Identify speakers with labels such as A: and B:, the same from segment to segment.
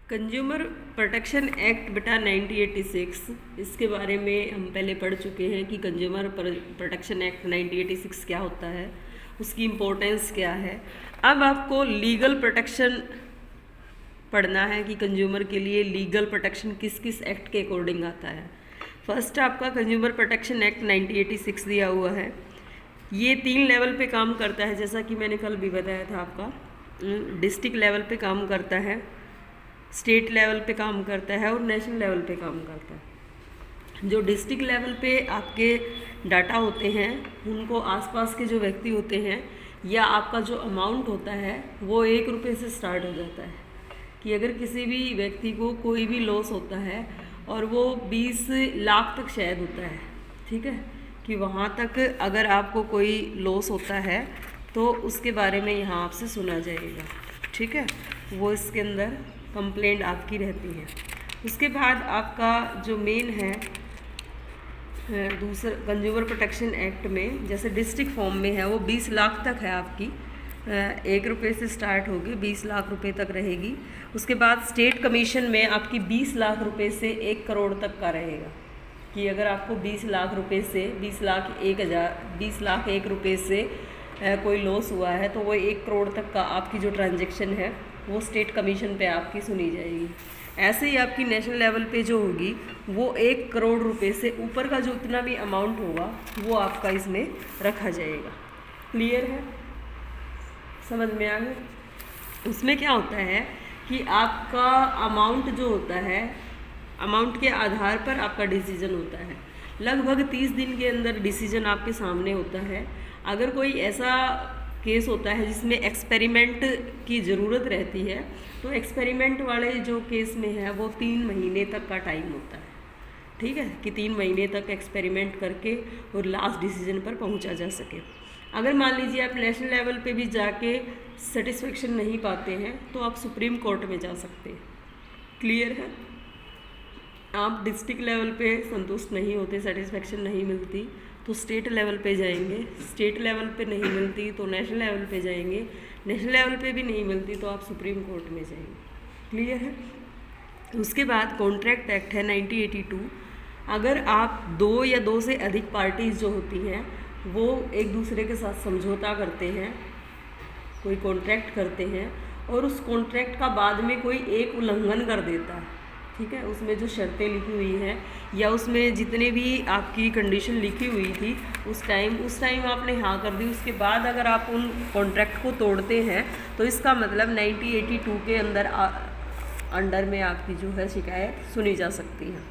A: Consumer protection act बेटा 1986, इसके बारे में हम पहले पढ़ चुके हैं कि कंज्यूमर प्रोटेक्शन एक्ट 1986 क्या होता है, उसकी इम्पोर्टेंस क्या है। अब आपको लीगल प्रोटेक्शन पढ़ना है कि कंज्यूमर के लिए लीगल प्रोटेक्शन किस किस एक्ट के अकॉर्डिंग आता है। फर्स्ट आपका कंज्यूमर प्रोटेक्शन एक्ट 1986 दिया हुआ है। ये 3 लेवल पे काम करता है, जैसा कि मैंने कल भी बताया था आपका। डिस्ट्रिक्ट लेवल पे काम करता है, स्टेट लेवल पे काम करता है और नेशनल लेवल पे काम करता है। जो डिस्ट्रिक्ट लेवल पे आपके डाटा होते हैं, उनको आसपास के जो व्यक्ति होते हैं या आपका जो अमाउंट होता है वो 1 रुपये से स्टार्ट हो जाता है। कि अगर किसी भी व्यक्ति को कोई भी लॉस होता है और वो 20 लाख तक शायद होता है, ठीक है, कि वहाँ तक अगर आपको कोई लॉस होता है तो उसके बारे में यहाँ आपसे सुना जाएगा, ठीक है। वो इसके अंदर कंप्लेंट आपकी रहती है। उसके बाद आपका जो मेन है दूसरा कंज्यूमर प्रोटेक्शन एक्ट में, जैसे डिस्ट्रिक्ट फॉर्म में है वो 20 लाख तक है आपकी, 1 रुपये से स्टार्ट होगी 20 लाख रुपए तक रहेगी। उसके बाद स्टेट कमीशन में आपकी 20 लाख रुपए से 1 करोड़ तक का रहेगा। कि अगर आपको 20 लाख रुपए से 20 लाख 1 रुपये से कोई लॉस हुआ है तो वो 1 करोड़ तक का आपकी जो ट्रांजैक्शन है वो स्टेट कमीशन पे आपकी सुनी जाएगी। ऐसे ही आपकी नेशनल लेवल पे जो होगी वो 1 करोड़ रुपए से ऊपर का जो उतना भी अमाउंट होगा वो आपका इसमें रखा जाएगा। क्लियर है, समझ में आ गया। उसमें क्या होता है कि आपका अमाउंट जो होता है, अमाउंट के आधार पर आपका डिसीजन होता है। लगभग 30 दिन के अंदर डिसीजन आपके सामने होता है। अगर कोई ऐसा केस होता है जिसमें एक्सपेरिमेंट की ज़रूरत रहती है तो एक्सपेरिमेंट वाले जो केस में है वो 3 महीने तक का टाइम होता है, ठीक है, कि 3 महीने तक एक्सपेरिमेंट करके और लास्ट डिसीजन पर पहुंचा जा सके। अगर मान लीजिए आप नेशनल लेवल पे भी जाके सेटिस्फेक्शन नहीं पाते हैं तो आप सुप्रीम कोर्ट में जा सकते हैं। क्लियर है। आप डिस्ट्रिक्ट लेवल पे संतुष्ट नहीं होते, सेटिस्फेक्शन नहीं मिलती तो स्टेट लेवल पे जाएंगे, स्टेट लेवल पे नहीं मिलती तो नेशनल लेवल पे जाएंगे, नेशनल लेवल पे भी नहीं मिलती तो आप सुप्रीम कोर्ट में जाएंगे। क्लियर है। उसके बाद कॉन्ट्रैक्ट एक्ट है 1982। अगर आप 2 या 2 से अधिक पार्टीज जो होती हैं वो एक दूसरे के साथ समझौता करते हैं, कोई कॉन्ट्रैक्ट करते हैं और उस कॉन्ट्रैक्ट का बाद में कोई एक उल्लंघन कर देता है, ठीक है, उसमें जो शर्तें लिखी हुई हैं या उसमें जितने भी आपकी कंडीशन लिखी हुई थी उस टाइम आपने हाँ कर दी, उसके बाद अगर आप उन कॉन्ट्रैक्ट को तोड़ते हैं तो इसका मतलब 1982 के अंडर में आपकी जो है शिकायत सुनी जा सकती है।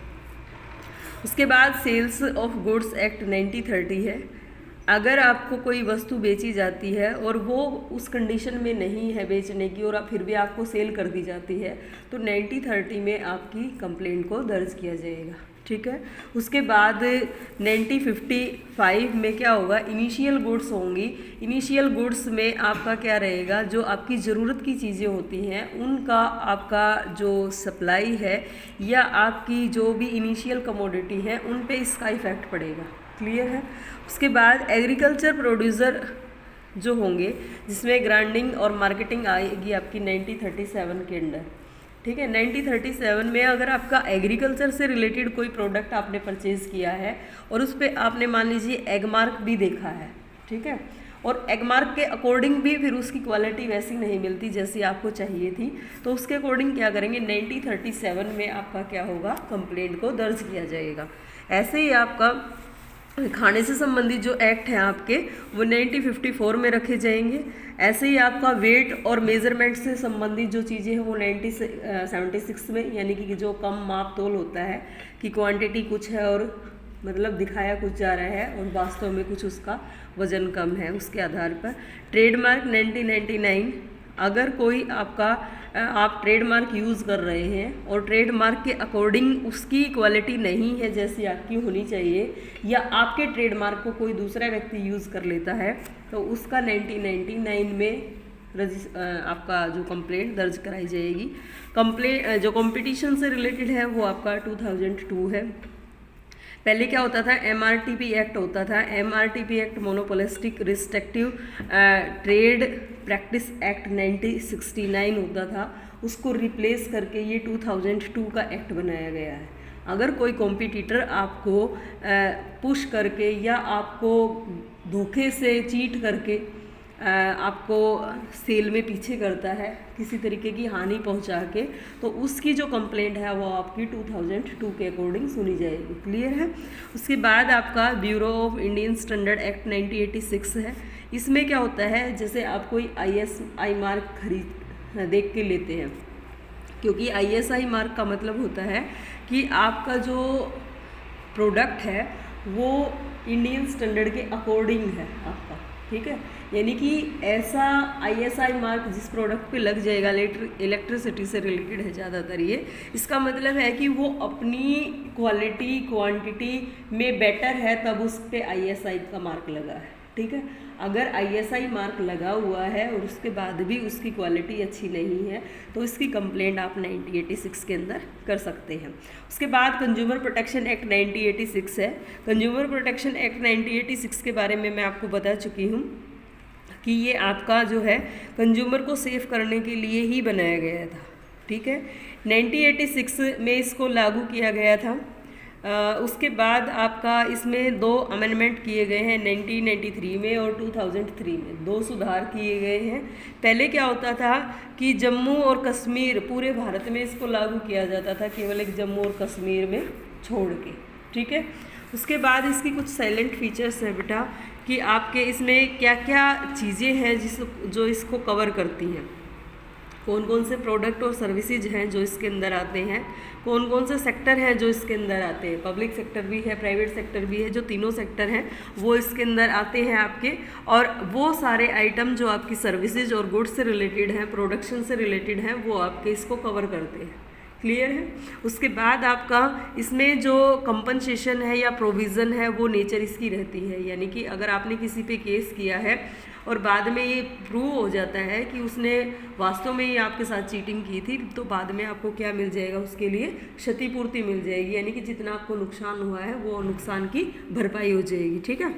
A: उसके बाद सेल्स ऑफ गुड्स एक्ट 1930 है। अगर आपको कोई वस्तु बेची जाती है और वो उस कंडीशन में नहीं है बेचने की और फिर भी आपको सेल कर दी जाती है तो 1930 में आपकी कंप्लेंट को दर्ज किया जाएगा, ठीक है। उसके बाद 1955 में क्या होगा, इनिशियल गुड्स होंगी। इनिशियल गुड्स में आपका क्या रहेगा, जो आपकी ज़रूरत की चीज़ें होती हैं उनका आपका जो सप्लाई है या आपकी जो भी इनिशियल कमोडिटी है उन पे इसका इफ़ेक्ट पड़ेगा। क्लियर है। उसके बाद एग्रीकल्चर प्रोड्यूसर जो होंगे जिसमें ग्राइंडिंग और मार्केटिंग आएगी आपकी 1937 के अंडर, ठीक है। 1937 में अगर आपका एग्रीकल्चर से रिलेटेड कोई प्रोडक्ट आपने परचेज़ किया है और उस पर आपने मान लीजिए एग मार्क भी देखा है, ठीक है, और एग मार्क के अकॉर्डिंग भी फिर उसकी क्वालिटी वैसी नहीं मिलती जैसी आपको चाहिए थी तो उसके अकॉर्डिंग क्या करेंगे, 1937 में आपका क्या होगा, कंप्लेंट को दर्ज किया जाएगा। ऐसे ही आपका खाने से संबंधित जो एक्ट हैं आपके वो 1954 में रखे जाएंगे। ऐसे ही आपका वेट और मेज़रमेंट से संबंधित जो चीज़ें हैं वो 1976 में, यानी कि जो कम माप तोल होता है कि क्वांटिटी कुछ है और मतलब दिखाया कुछ जा रहा है और वास्तव में कुछ उसका वज़न कम है, उसके आधार पर। ट्रेडमार्क 1999। अगर कोई आप ट्रेडमार्क यूज़ कर रहे हैं और ट्रेडमार्क के अकॉर्डिंग उसकी क्वालिटी नहीं है जैसी आपकी होनी चाहिए या आपके ट्रेडमार्क को कोई दूसरा व्यक्ति यूज़ कर लेता है तो उसका 1999 में आपका जो कंप्लेंट दर्ज कराई जाएगी। जो कंपटीशन से रिलेटेड है वो आपका 2002 है। पहले क्या होता था, MRTP एक्ट होता था। MRTP act monopolistic restrictive trade practice act 1969 होता था, उसको रिप्लेस करके ये 2002 का एक्ट बनाया गया है। अगर कोई कॉम्पिटिटर आपको पुश करके या आपको धोखे से चीट करके आपको सेल में पीछे करता है, किसी तरीके की हानि पहुंचा के, तो उसकी जो कंप्लेंट है वो आपकी 2002 के अकॉर्डिंग सुनी जाएगी। क्लियर है। उसके बाद आपका bureau of Indian standard act 1986 है। इसमें क्या होता है, जैसे आप कोई ISI मार्क देख के लेते हैं, क्योंकि ISI मार्क का मतलब होता है कि आपका जो प्रोडक्ट है वो इंडियन स्टैंडर्ड के अकॉर्डिंग है आपका, ठीक है। यानी कि ऐसा ISI मार्क जिस प्रोडक्ट पे लग जाएगा, इलेक्ट्रिसिटी से रिलेटेड है ज़्यादातर ये, इसका मतलब है कि वो अपनी क्वालिटी क्वांटिटी में बेटर है, तब उस पर ISI का मार्क लगा है, ठीक है। अगर ISI मार्क लगा हुआ है और उसके बाद भी उसकी क्वालिटी अच्छी नहीं है, तो इसकी कंप्लेंट आप 1986 के अंदर कर सकते हैं। उसके बाद कंज्यूमर प्रोटेक्शन एक्ट 1986 है। कंज्यूमर प्रोटेक्शन एक्ट 1986 के बारे में मैं आपको बता चुकी हूँ कि ये आपका जो है कंज्यूमर को सेफ करने के लिए ही बनाया गया था, ठीक है। 1986 में इसको लागू किया गया था। उसके बाद आपका इसमें 2 अमेंडमेंट किए गए हैं 1993 में और 2003 में, 2 सुधार किए गए हैं। पहले क्या होता था कि जम्मू और कश्मीर, पूरे भारत में इसको लागू किया जाता था, केवल एक जम्मू और कश्मीर में छोड़ के, ठीक है। उसके बाद इसकी कुछ साइलेंट फीचर्स हैं बेटा, कि आपके इसमें क्या क्या चीज़ें हैं जो इसको कवर करती हैं, कौन कौन से प्रोडक्ट और सर्विसेज हैं जो इसके अंदर आते हैं, कौन कौन से सेक्टर हैं जो इसके अंदर आते हैं, पब्लिक सेक्टर भी है, प्राइवेट सेक्टर भी है, जो तीनों सेक्टर हैं वो इसके अंदर आते हैं आपके। और वो सारे आइटम जो आपकी सर्विसेज और गुड्स से रिलेटेड हैं, प्रोडक्शन से रिलेटेड हैं, वो आपके इसको कवर करते हैं। क्लियर है। उसके बाद आपका इसमें जो कंपनसेशन है या प्रोविज़न है वो नेचर इसकी रहती है, यानी कि अगर आपने किसी पे केस किया है और बाद में ये प्रूव हो जाता है कि उसने वास्तव में ही आपके साथ चीटिंग की थी, तो बाद में आपको क्या मिल जाएगा, उसके लिए क्षतिपूर्ति मिल जाएगी, यानी कि जितना आपको नुकसान हुआ है वो नुकसान की भरपाई हो जाएगी, ठीक है।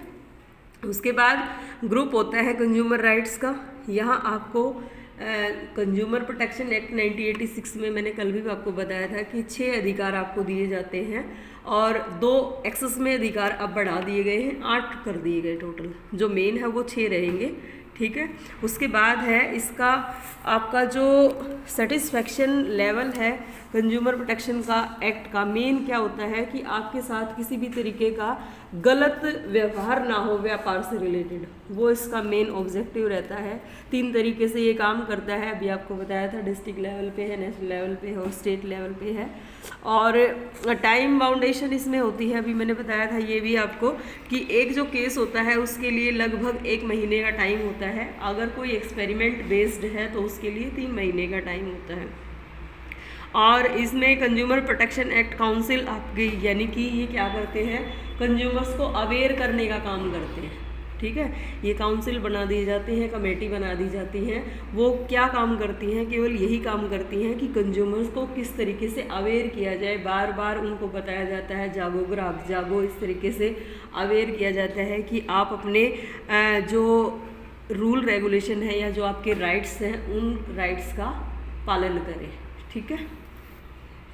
A: उसके बाद ग्रुप होता है कंज्यूमर राइट्स का। यहाँ आपको कंज्यूमर प्रोटेक्शन एक्ट 1986 में मैंने कल भी आपको बताया था कि 6 अधिकार आपको दिए जाते हैं और 2 एक्सेस में अधिकार अब बढ़ा दिए गए हैं, 8 कर दिए गए टोटल। जो मेन है वो 6 रहेंगे, ठीक है। उसके बाद है इसका आपका जो सेटिस्फैक्शन लेवल है कंज्यूमर प्रोटेक्शन का एक्ट का, मेन क्या होता है कि आपके साथ किसी भी तरीके का गलत व्यवहार ना हो व्यापार से रिलेटेड, वो इसका मेन ऑब्जेक्टिव रहता है। 3 तरीके से ये काम करता है, अभी आपको बताया था, डिस्ट्रिक्ट लेवल पे है, नेशनल लेवल पे है और स्टेट लेवल पे है। और टाइम बाउंडेशन इसमें होती है, अभी मैंने बताया था ये भी आपको कि एक जो केस होता है उसके लिए लगभग 1 महीने का टाइम होता है। अगर कोई एक्सपेरिमेंट बेस्ड है तो उसके लिए 3 महीने का टाइम होता है। और इसमें कंज्यूमर प्रोटेक्शन एक्ट काउंसिल आपकी, यानी कि ये क्या करते हैं, कंज्यूमर्स को अवेयर करने का काम करते हैं, ठीक है। ये काउंसिल बना दिए जाते हैं, कमेटी बना दी जाती हैं, वो क्या काम करती हैं, केवल यही काम करती हैं कि कंज्यूमर्स को किस तरीके से अवेयर किया जाए। बार बार उनको बताया जाता है जागो ग्राहक जागो, इस तरीके से अवेयर किया जाता है कि आप अपने जो रूल रेगुलेशन है या जो आपके राइट्स हैं उन राइट्स का पालन करें, ठीक है।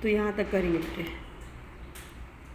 A: तो यहाँ तक करेंगे बेटे।